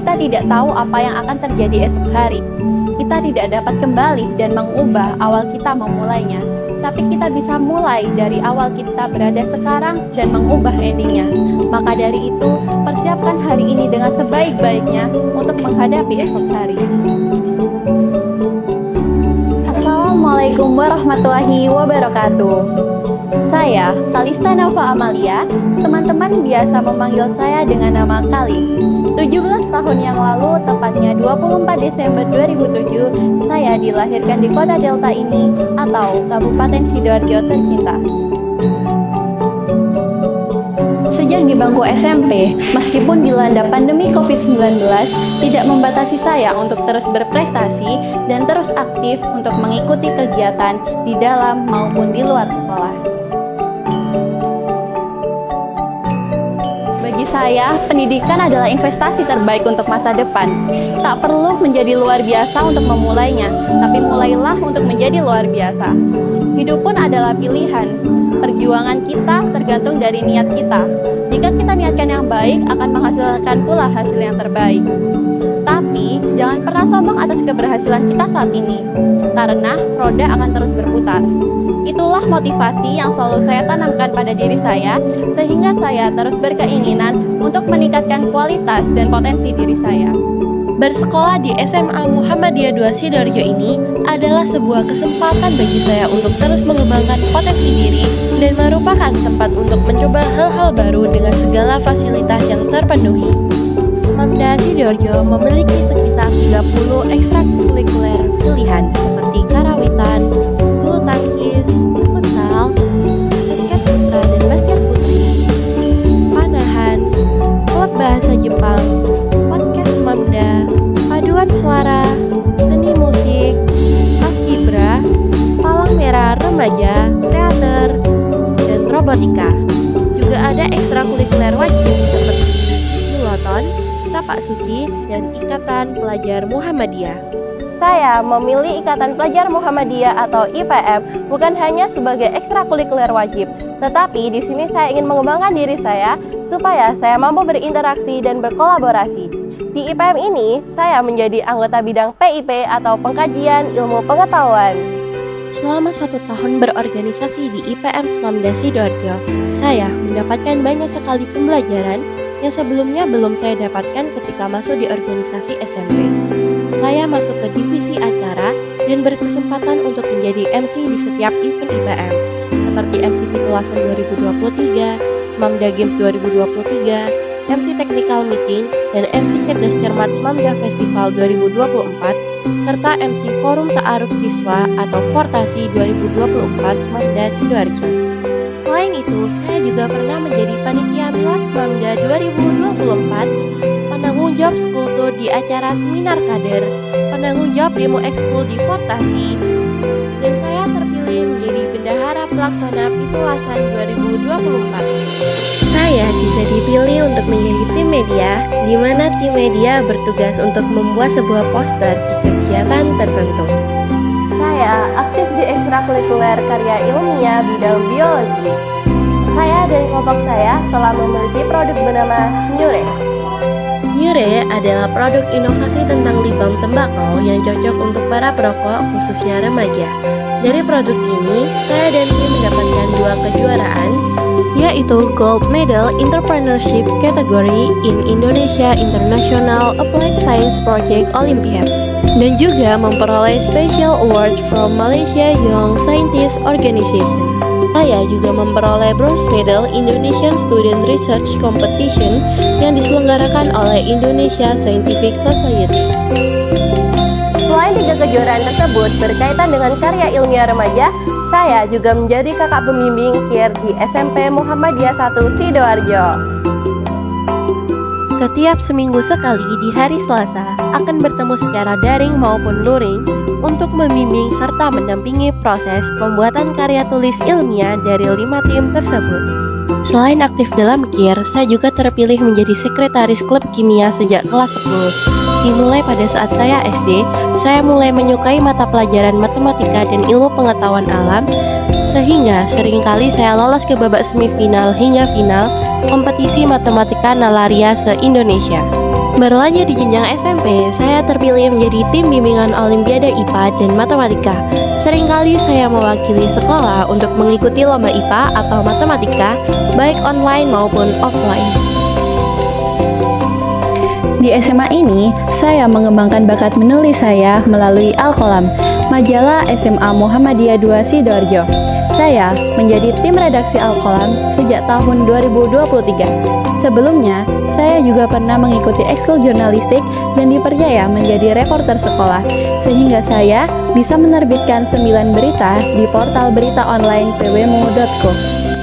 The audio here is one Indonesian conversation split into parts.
kita tidak tahu apa yang akan terjadi esok hari. Kita tidak dapat kembali dan mengubah awal kita memulainya. Tapi kita bisa mulai dari awal kita berada sekarang dan mengubah endingnya. Maka dari itu, persiapkan hari ini dengan sebaik-baiknya untuk menghadapi esok hari. Assalamualaikum warahmatullahi wabarakatuh. Saya Kalista Nova Amalia, teman-teman biasa memanggil saya dengan nama Kalis. 17 tahun yang lalu, tepatnya 24 Desember 2007, saya dilahirkan di kota Delta ini atau Kabupaten Sidoarjo tercinta. Sejak di bangku SMP, meskipun dilanda pandemi COVID-19, tidak membatasi saya untuk terus berprestasi dan terus aktif untuk mengikuti kegiatan di dalam maupun di luar sekolah. Bagi saya, pendidikan adalah investasi terbaik untuk masa depan. Tak perlu menjadi luar biasa untuk memulainya, tapi mulailah untuk menjadi luar biasa. Hidup pun adalah pilihan. Perjuangan kita tergantung dari niat kita. Jika kita niatkan yang baik, akan menghasilkan pula hasil yang terbaik. Tapi, jangan pernah sombong atas keberhasilan kita saat ini, karena roda akan terus berputar. Itulah motivasi yang selalu saya tanamkan pada diri saya, sehingga saya terus berkeinginan untuk meningkatkan kualitas dan potensi diri saya. Bersekolah di SMA Muhammadiyah 2 Sidoarjo ini adalah sebuah kesempatan bagi saya untuk terus mengembangkan potensi diri dan merupakan tempat untuk mencoba hal-hal baru dengan segala fasilitas yang terpenuhi. Mamda Sidoarjo memiliki sekitar 30 ekstrakurikuler pilihan seperti karawitan, bulu tangkis, futsal, basket putra dan basket putri, panahan, klub bahasa Jepang, podcast Mamda, paduan suara, seni musik, paskibra, palang merah remaja, teater, dan robotika. Juga ada ekstrakurikuler wajib seperti piloton, tapak suci, dan Ikatan Pelajar Muhammadiyah. Saya memilih Ikatan Pelajar Muhammadiyah atau IPM bukan hanya sebagai ekstrakurikuler wajib, tetapi di sini saya ingin mengembangkan diri saya supaya saya mampu berinteraksi dan berkolaborasi. Di IPM ini, saya menjadi anggota bidang PIP atau Pengkajian Ilmu Pengetahuan. Selama 1 tahun berorganisasi di IPM Smamda Sidoarjo, saya mendapatkan banyak sekali pembelajaran yang sebelumnya belum saya dapatkan ketika masuk di organisasi SMP. Saya masuk ke divisi acara dan berkesempatan untuk menjadi MC di setiap event IPM, seperti MC Pitulasan 2023, Smamda Games 2023, MC Technical Meeting, dan MC Cerdas Cermat Smamda Festival 2024, serta MC Forum Ta'aruf Siswa atau Fortasi 2024 Smamda Sidoarjo. Selain itu, saya juga pernah menjadi panitia Milad Smamda 2024, penanggung jawab skultur di acara seminar kader, penanggung jawab demo ekskul di Fortasi, dan saya terpilih menjadi bendahara pelaksana Pitulasan 2024. Saya juga dipilih untuk menjadi tim media, di mana tim media bertugas untuk membuat sebuah poster di kegiatan tertentu. Saya aktif di ekstrakurikuler karya ilmiah bidang biologi. Saya dan kelompok saya telah memiliki produk bernama Nyure. Nyure adalah produk inovasi tentang lip balm tembakau yang cocok untuk para perokok, khususnya remaja. Dari produk ini, saya dan tim mendapatkan 2 kejuaraan, yaitu Gold Medal Entrepreneurship Category in Indonesia International Applied Science Project Olympiad, dan juga memperoleh Special Award from Malaysia Young Scientist Organization. Saya juga memperoleh Bronze Medal Indonesian Student Research Competition yang diselenggarakan oleh Indonesia Scientific Society. Selain 3 kejuaraan tersebut berkaitan dengan karya ilmiah remaja, saya juga menjadi kakak pembimbing KIR di SMP Muhammadiyah 1 Sidoarjo. Setiap seminggu sekali di hari Selasa akan bertemu secara daring maupun luring untuk membimbing serta mendampingi proses pembuatan karya tulis ilmiah dari 5 tim tersebut. Selain aktif dalam KIR, saya juga terpilih menjadi sekretaris klub kimia sejak kelas 10. Dimulai pada saat saya SD, saya mulai menyukai mata pelajaran matematika dan ilmu pengetahuan alam, sehingga seringkali saya lolos ke babak semifinal hingga final kompetisi matematika Nalaria se-Indonesia. Berlanjut di jenjang SMP, saya terpilih menjadi tim bimbingan Olimpiade IPA dan Matematika. Seringkali saya mewakili sekolah untuk mengikuti lomba IPA atau matematika, baik online maupun offline. Di SMA ini, saya mengembangkan bakat menulis saya melalui Al-Qalam, majalah SMA Muhammadiyah 2 Sidoarjo. Saya menjadi tim redaksi Al-Qalam sejak tahun 2023. Sebelumnya, saya juga pernah mengikuti ekskul jurnalistik dan dipercaya menjadi reporter sekolah, sehingga saya bisa menerbitkan 9 berita di portal berita online pwmu.co.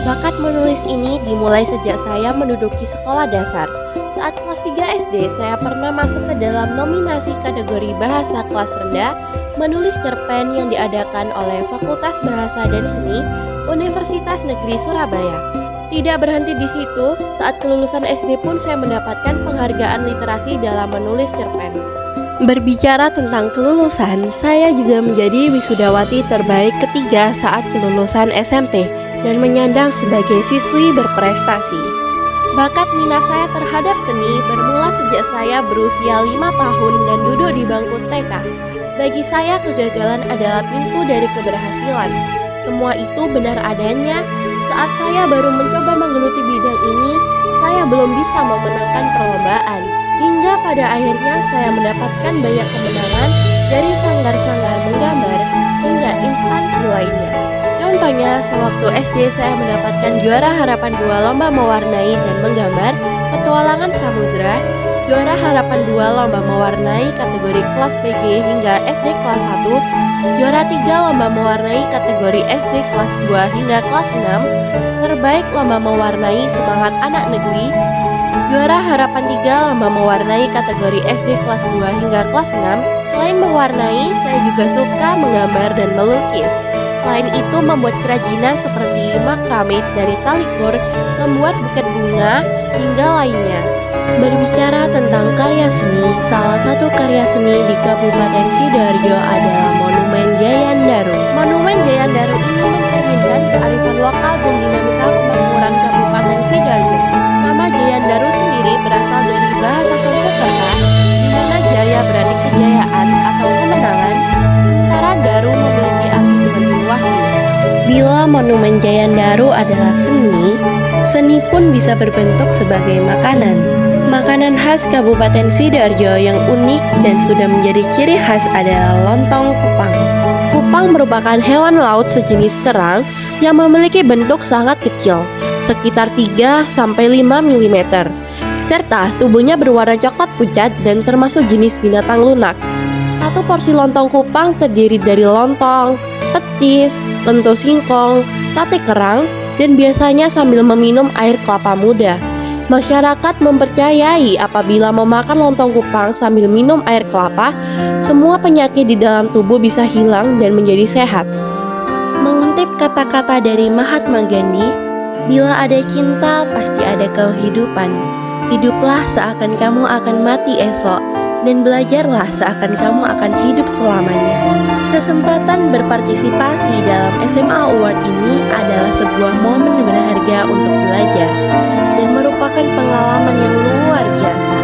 Bakat menulis ini dimulai sejak saya menduduki sekolah dasar. Saat kelas 3 SD, saya pernah masuk ke dalam nominasi kategori bahasa kelas rendah, menulis cerpen yang diadakan oleh Fakultas Bahasa dan Seni Universitas Negeri Surabaya. Tidak berhenti di situ, saat kelulusan SD pun saya mendapatkan penghargaan literasi dalam menulis cerpen. Berbicara tentang kelulusan, saya juga menjadi wisudawati terbaik ketiga saat kelulusan SMP dan menyandang sebagai siswi berprestasi. Bakat minat saya terhadap seni bermula sejak saya berusia 5 tahun dan duduk di bangku TK. Bagi saya, kegagalan adalah pintu dari keberhasilan. Semua itu benar adanya. Saat saya baru mencoba menggeluti bidang ini, saya belum bisa memenangkan perlombaan. Hingga pada akhirnya saya mendapatkan banyak kemenangan dari sanggar-sanggar menggambar hingga instansi lainnya. Contohnya, sewaktu SD saya mendapatkan juara harapan 2 lomba mewarnai dan menggambar petualangan samudra, juara harapan 2 lomba mewarnai kategori kelas PG hingga SD kelas 1, juara 3 lomba mewarnai kategori SD kelas 2 hingga kelas 6, terbaik lomba mewarnai semangat anak negeri, juara harapan 3 lomba mewarnai kategori SD kelas 2 hingga kelas 6. Selain mewarnai, saya juga suka menggambar dan melukis. Selain itu, membuat kerajinan seperti makrame dari tali kur, membuat buket bunga, hingga lainnya. Berbicara tentang karya seni, salah satu karya seni di Kabupaten Sidoarjo adalah Monumen Jayandaru. Monumen Jayandaru ini mencerminkan kearifan lokal dan dinamika kemakmuran Kabupaten Sidoarjo. Nama Jayandaru sendiri berasal dari bahasa Sanskerta, di mana Jaya berarti kejayaan atau kemenangan, sementara Daru memiliki arti sebagai wahyu. Bila Monumen Jayandaru adalah seni, seni pun bisa berbentuk sebagai makanan. Makanan khas Kabupaten Sidoarjo yang unik dan sudah menjadi ciri khas adalah lontong kupang. Kupang merupakan hewan laut sejenis kerang yang memiliki bentuk sangat kecil, sekitar 3-5 mm, serta tubuhnya berwarna coklat pucat dan termasuk jenis binatang lunak. Satu porsi lontong kupang terdiri dari lontong, petis, lento singkong, sate kerang, dan biasanya sambil meminum air kelapa muda. Masyarakat mempercayai apabila memakan lontong kupang sambil minum air kelapa, semua penyakit di dalam tubuh bisa hilang dan menjadi sehat. Mengutip kata-kata dari Mahatma Gandhi, bila ada cinta, pasti ada kehidupan. Hiduplah seakan kamu akan mati esok, dan belajarlah seakan kamu akan hidup selamanya. Kesempatan berpartisipasi dalam SMA Award ini adalah sebuah momen berharga untuk belajar dan merupakan pengalaman yang luar biasa.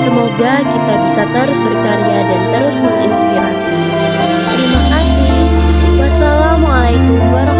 Semoga kita bisa terus berkarya dan terus menginspirasi. Terima kasih. Wassalamualaikum warahmatullahi wabarakatuh.